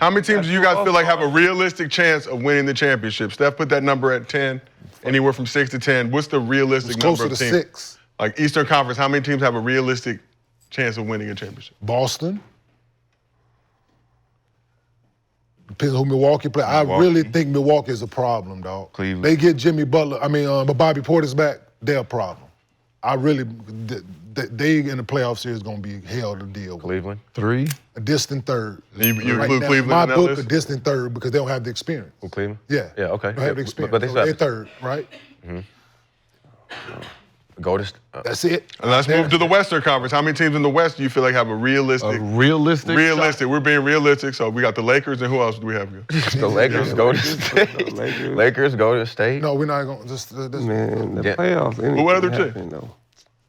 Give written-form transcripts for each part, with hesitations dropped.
How many teams do you guys feel like have a realistic chance of winning the championship? Steph put that number at 10, anywhere from 6 to 10. What's the realistic number of teams? Closer to 6. Like Eastern Conference, how many teams have a realistic chance of winning a championship? Boston. Depends who Milwaukee play. I really think Milwaukee is a problem, dog. Cleveland. They get Jimmy Butler, but Bobby Portis back, they're a problem. I really, they in the playoff series going to be hell to deal with. Cleveland. 3. A distant third. You include now, Cleveland in my that book, list? a distant third because they don't have the experience. Who, Cleveland? Yeah. Yeah, okay. They don't have the experience. But they So still they're have third, right? Golden. That's it. And let's move to the Western Conference. How many teams in the West do you feel like have a realistic? Realistic. We're being realistic. So we got the Lakers, and who else do we have here? The Lakers, Golden State. Lakers, Golden State. No, we're not going to just. Man, the playoffs. What other team? happen, though.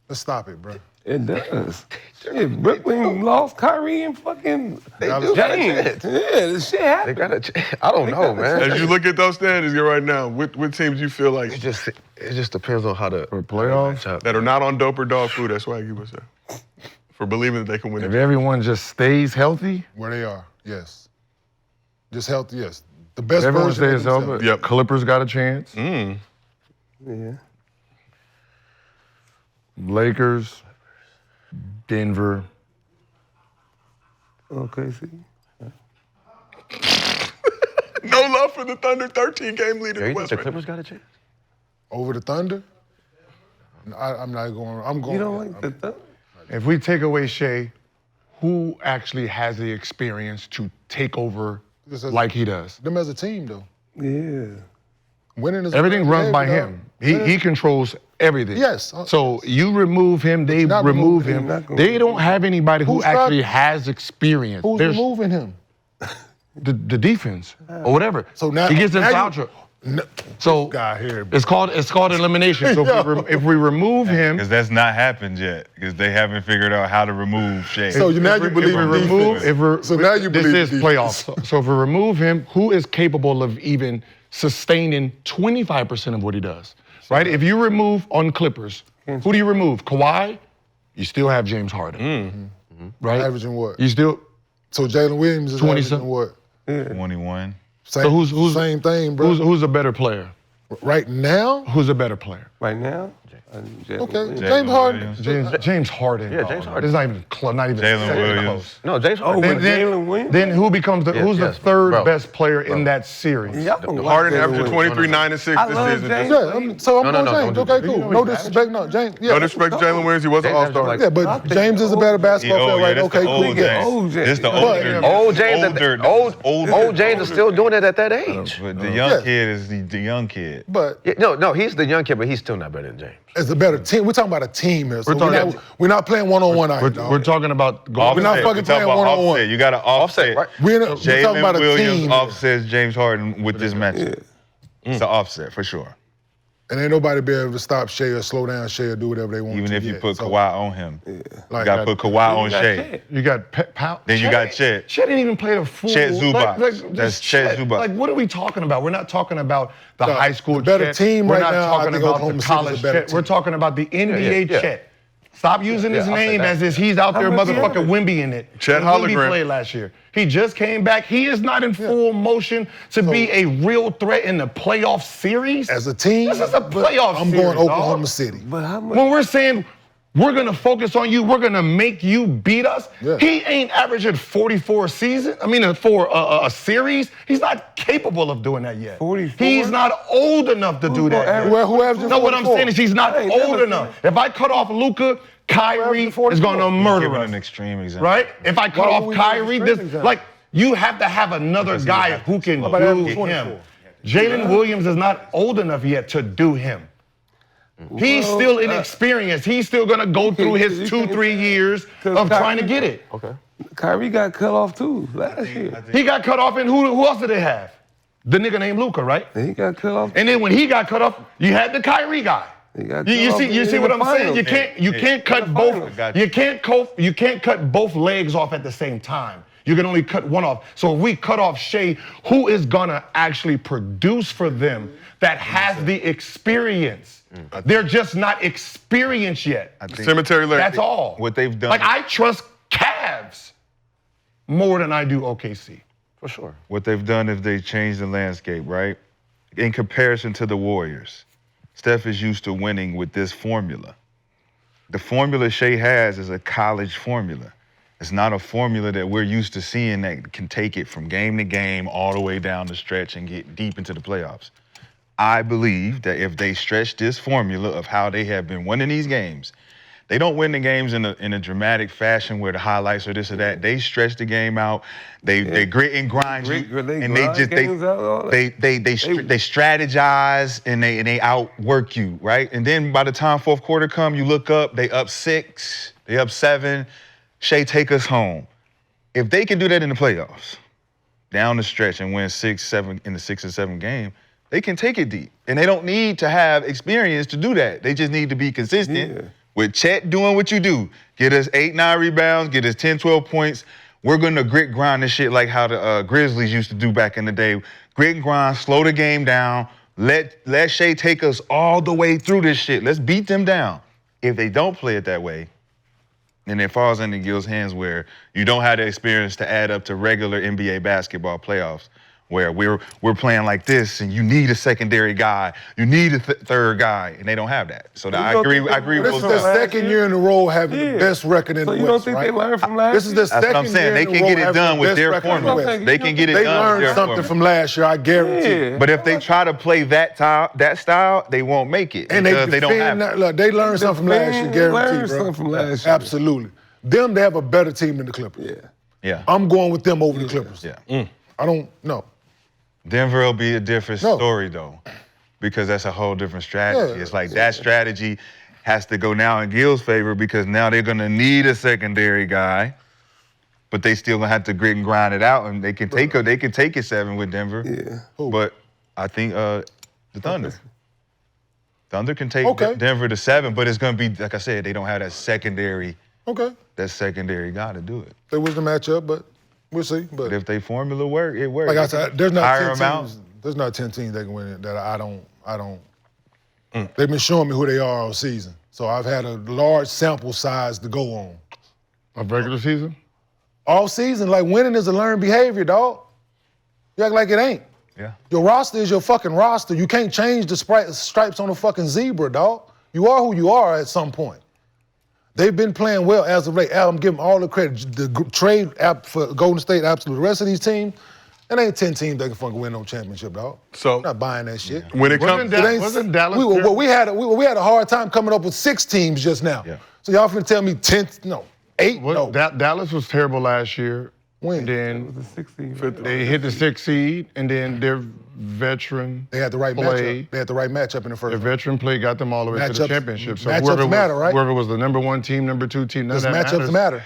Let's stop it, bro. It does. Shit, Brooklyn lost Kyrie and fucking James. Yeah, this shit happened. They got a. I don't know, man. As you look at those standings here right now, what teams do you feel like It just depends on how the playoffs? that are not on dope or dog food? That's why you would say for believing that they can win. If everyone just stays healthy, Where they are, yes. Just healthy, yes. The best everyone version of stays healthy. themselves. Yep. Clippers got a chance. Yeah. Lakers, Denver. OKC. No love for the Thunder, 13-game lead in Yeah, the you think West. the Right? Clippers got a chance? Over the Thunder? I'm not going. I'm going. You don't like the Thunder? If we take away Shea, who actually has the experience to take over like he does? Them as a team, though. Yeah. Winning is Everything runs by behavior, him. dog. He controls everything. Yes. So you remove him, they not remove removing him. him. They don't have anybody who Who's actually not- has experience. Who's There's removing him? the defense or whatever. So now he gets in now foul you- trouble. No, So guy here. it's called elimination. So if we remove him, Because that's not happened yet. Because they haven't figured out how to remove Shea. So now you believe in defense. So now you believe this in is playoffs. So if we remove him, who is capable of even sustaining 25% of what he does? Right? If you remove on Clippers, who do you remove? Kawhi? You still have James Harden. Right? Averaging what? You still So Jalen Williams is 20 averaging what? 21. Same, So who's same thing, bro. who's a better player? Right now? Who's a better player? Right now? Jalen Okay, Williams. James Harden. James Harden. Yeah, James Harden. It's not even close. Not even Jalen second Williams. close. No, James Harden. with Jalen Williams? Then who becomes who's the yes, third bro. best player in that series? Y'all don't like Harden Jalen averaged Williams. 23, 9, and 6 I this love season. James. Yeah, so I'm No, going James. don't Okay, do that. cool. No disrespect, no. James. Yeah. No disrespect to Jalen Williams, he was an James all-star. like- Yeah, but James is a better basketball player, right? that's Okay, the cool. old Yeah. James. Old James. This the But- older. Old James, older. old James is still doing it at that age. But the young Yeah. kid is the young kid. But Yeah, no, he's the young kid, but he's still not better than James. it's a better team. We're talking about a team here. So We're we're not playing one-on-one out here, dog. We're talking about We're not fucking playing one-on-one. Offset. You got to offset. right? We're talking about Jalen a Williams team. offsets James Harden with this matchup. It's an offset for sure. And ain't nobody be able to stop Shea or slow down Shea or do whatever they want Even to if you yet. put So, Kawhi on him. You like, got to put Kawhi on got Shea. Chet. you got Powell. Then you got Chet. Chet didn't even play the full. Chet Zubac. That's just Chet Zubac. Like, what are we talking about? We're not talking about the high school the better Chet. team We're right not now, I talking think about Oklahoma the City's a college better Chet. We're team. talking about the NBA yeah. Chet. Stop using his I'll say name that. as if he's out there much he motherfucking average? Wimby in it. Chet When Wimby hologram. played last year. He just came back. He is not in full motion to be a real threat in the playoff series. As a team, This is a playoff I'm series, going Oklahoma dog. City. But how much? When we're saying we're gonna focus on you, we're gonna make you beat us. Yeah. He ain't averaging 44 a season. For a series. He's not capable of doing that yet. 44? He's not old enough to do that. gonna yet. Who averaging No, what I'm 44? saying is he's not I ain't old never enough. seen If I cut off Luka, Kyrie averaging is gonna 44? murder Giving us. an extreme example. Right? If I cut Why off would we use Kyrie, an this extreme like you have to have another Because he guy would have who can about do averaging him. 24? Jalen Williams is not old enough yet to do him. He's still inexperienced. He's still gonna go through his 2-3 years of trying to get it. Okay. Kyrie got cut off too last year. He got cut off, and who else did they have? The nigga named Luka, right? He got cut off. And then when he got cut off, you had the Kyrie guy. He got You cut off see in what the I'm saying? finals. You can't cut both. Got you. You can't cut both legs off at the same time. You can only cut one off. So if we cut off Shea, who is gonna actually produce for them that has the experience? They're just not experienced yet. I think Cemetery Larry. That's all. what they've done. Like I trust Cavs more than I do OKC. For sure. What they've done is they changed the landscape, right? In comparison to the Warriors, Steph is used to winning with this formula. The formula Shea has is a college formula. It's not a formula that we're used to seeing that can take it from game to game all the way down the stretch and get deep into the playoffs. I believe that if they stretch this formula of how they have been winning these games, they don't win the games in a dramatic fashion where the highlights or this or that. They stretch the game out. They grit and grind you, and they strategize and they outwork you, right? And then by the time fourth quarter come, you look up, they up 6, they up 7. Shea, take us home. If they can do that in the playoffs, down the stretch and win 6, 7 in the 6 and 7 game, they can take it deep, and they don't need to have experience to do that. They just need to be consistent. Yeah. With Chet doing what you do, get us 8, 9 rebounds, get us 10, 12 points. We're gonna grit grind this shit like how the Grizzlies used to do back in the day. Grit and grind, slow the game down. Let Shea take us all the way through this shit. Let's beat them down. If they don't play it that way, then it falls into Gil's hands where you don't have the experience to add up to regular NBA basketball playoffs, where we're playing like this, and you need a secondary guy, you need a third guy, and they don't have that. So I agree with This is the second year in a row having the best record in the West, you don't think right? they learned from last year? This is the That's second what I'm saying. year They in a can row get it having done the with best their record in the formula. West. They can get it They done with learned their something formula. from last year, I guarantee. Yeah. But if they try to play that style, they won't make it And because they don't have that, it. look, they learned something from last year, They guarantee, learned bro. something from last year. Absolutely. Them, they have a better team than the Clippers. Yeah. Yeah. I'm going with them over the Clippers. Yeah. I don't know. Denver will be a different No. story, though, because that's a whole different strategy. Yeah. It's like that strategy has to go now in Gil's favor because now they're going to need a secondary guy, but they still going to have to grit and grind it out, and they can take it 7 with Denver. Yeah. Who? But I think the Thunder. Thunder can take Okay. Denver to 7, but it's going to be, like I said, they don't have that secondary guy to do it. They was the matchup, but we'll see. But But if they formula work, it works. like I said, there's not Hire 10 them out. teams. There's not 10 teams that can win it that I don't. They've been showing me who they are all season. So I've had a large sample size to go on. Of regular season? All season, like winning is a learned behavior, dog. You act like it ain't. Yeah. Your roster is your fucking roster. You can't change the stripes on a fucking zebra, dog. You are who you are at some point. They've been playing well as of late. I'm giving all the credit. The trade app for Golden State, absolutely. The rest of these teams, it ain't 10 teams that can fucking win no championship, dog. So- I'm not buying that shit. When it comes, Wasn't Dallas? We had a hard time coming up with 6 teams just now. Yeah. So y'all finna tell me 10? No, 8? No. Dallas was terrible last year. When? And then The 16. they hit the 6th seed, and then their veteran They had the right play. matchup. They had the right matchup in the first Their round. veteran play got them all the way to the Matchups- championship. So matchups matter, right? whoever was the number 1 team, number 2 team, none of Does that matchups matters. matter?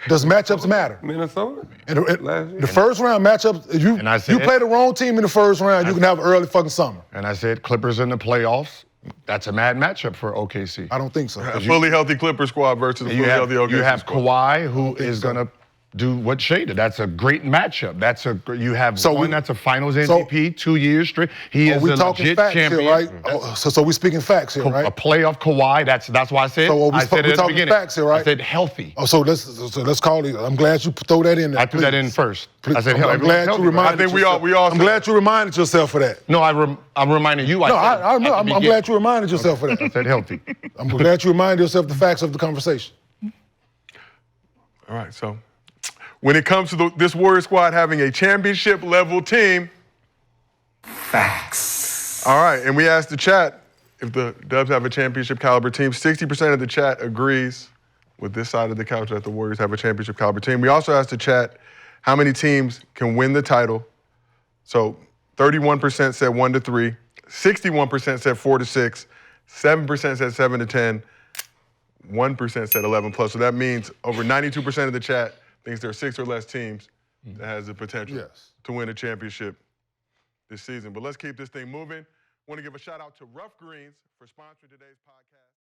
Does matchups matter? Minnesota? And Last year. the first round matchups, if And I you said- play the wrong team in the first round, you can have an early fucking summer. And I said Clippers in the playoffs. That's a mad matchup for OKC. I don't think so. a fully healthy Clipper squad versus a fully healthy OKC you have squad. Kawhi, who is so. going to do what Shea did. That's a great matchup. You have So one we- that's a Finals MVP 2 years straight. He Are is we a talking legit facts champion. here, right? So we speaking facts here, A right? playoff Kawhi. That's why I said. So are we I said we it at the talking beginning. facts here, right? I said healthy. Oh, so let's call it. I'm glad you throw that in there. I threw that please. in first. Please. I said I'm healthy. glad you Healthy, reminded I think we yourself. all I'm said glad you reminded yourself of that. No, I'm reminding you. I No, said it at the I'm beginning. glad you reminded yourself of I that. said healthy. I'm glad you reminded yourself the facts of the conversation. All right, so when it comes to this Warrior squad having a championship level team, facts. All right, and we asked the chat if the Dubs have a championship caliber team. 60% of the chat agrees with this side of the couch that the Warriors have a championship caliber team. We also asked the chat how many teams can win the title. So 31% said 1 to 3, 61% said 4 to 6, 7% said 7 to 10, 1% said 11 plus. So that means over 92% of the chat thinks there are 6 or less teams that has the potential to win a championship this season. But let's keep this thing moving. I want to give a shout out to Rough Greens for sponsoring today's podcast.